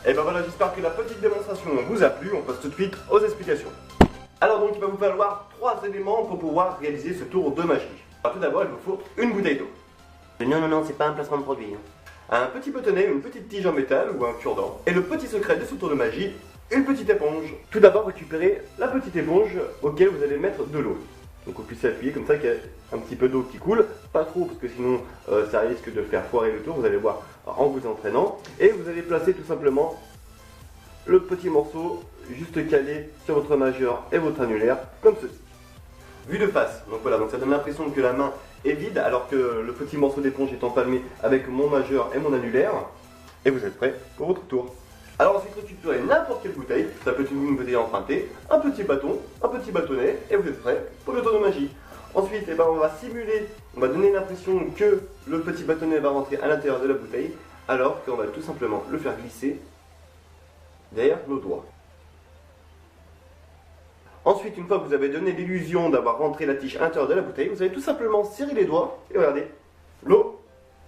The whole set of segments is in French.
Et ben voilà, j'espère que la petite démonstration vous a plu. On passe tout de suite aux explications. Alors donc il va vous falloir 3 éléments pour pouvoir réaliser ce tour de magie. Alors, tout d'abord il vous faut une bouteille d'eau. Non, c'est pas un placement de produit. Un petit bâtonnet, une petite tige en métal ou un cure-dent. Et le petit secret de ce tour de magie, une petite éponge. Tout d'abord récupérez la petite éponge auquel vous allez mettre de l'eau. Donc vous puissiez appuyer comme ça qu'il y a un petit peu d'eau qui coule, pas trop parce que sinon ça risque de faire foirer le tour, vous allez voir en vous entraînant. Et vous allez placer tout simplement le petit morceau juste calé sur votre majeur et votre annulaire comme ceci. Vu de face, donc voilà, donc ça donne l'impression que la main est vide alors que le petit morceau d'éponge est empalmé avec mon majeur et mon annulaire. Et vous êtes prêts pour votre tour. Alors ensuite récupérez n'importe quelle bouteille, ça peut être une bouteille empruntée, un petit bâton, un petit bâtonnet et vous êtes prêts pour le tour de magie. Ensuite on va simuler, on va donner l'impression que le petit bâtonnet va rentrer à l'intérieur de la bouteille alors qu'on va tout simplement le faire glisser derrière nos doigts. Ensuite, une fois que vous avez donné l'illusion d'avoir rentré la tige à l'intérieur de la bouteille, vous allez tout simplement serrer les doigts et regardez, l'eau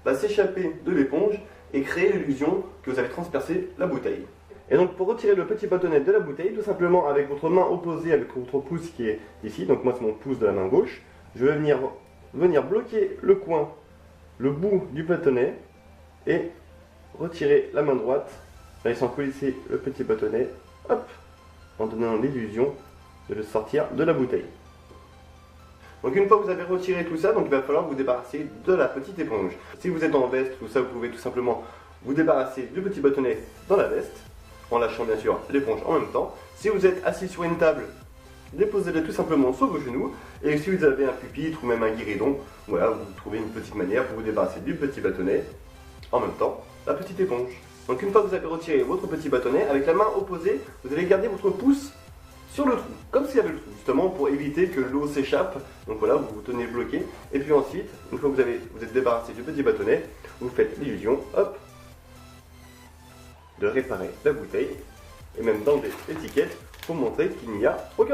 va s'échapper de l'éponge et créer l'illusion que vous avez transpercé la bouteille. Et donc pour retirer le petit bâtonnet de la bouteille, tout simplement avec votre main opposée avec votre pouce qui est ici, donc moi c'est mon pouce de la main gauche, je vais venir bloquer le coin, le bout du bâtonnet et retirer la main droite, en laissant coller le petit bâtonnet, hop, en donnant l'illusion de le sortir de la bouteille. Donc une fois que vous avez retiré tout ça, donc il va falloir vous débarrasser de la petite éponge. Si vous êtes en veste, tout ça, vous pouvez tout simplement vous débarrasser du petit bâtonnet dans la veste, en lâchant bien sûr l'éponge en même temps. Si vous êtes assis sur une table, déposez-le tout simplement sur vos genoux. Et si vous avez un pupitre ou même un guéridon, voilà, vous trouvez une petite manière pour vous débarrasser du petit bâtonnet, en même temps la petite éponge. Donc une fois que vous avez retiré votre petit bâtonnet, avec la main opposée, vous allez garder votre pouce sur le trou, comme s'il y avait le trou, justement pour éviter que l'eau s'échappe. Donc voilà, vous vous tenez bloqué. Et puis ensuite, une fois que vous êtes débarrassé du petit bâtonnet, vous faites l'illusion, hop, de réparer la bouteille. Et même dans l'étiquette, pour montrer qu'il n'y a aucun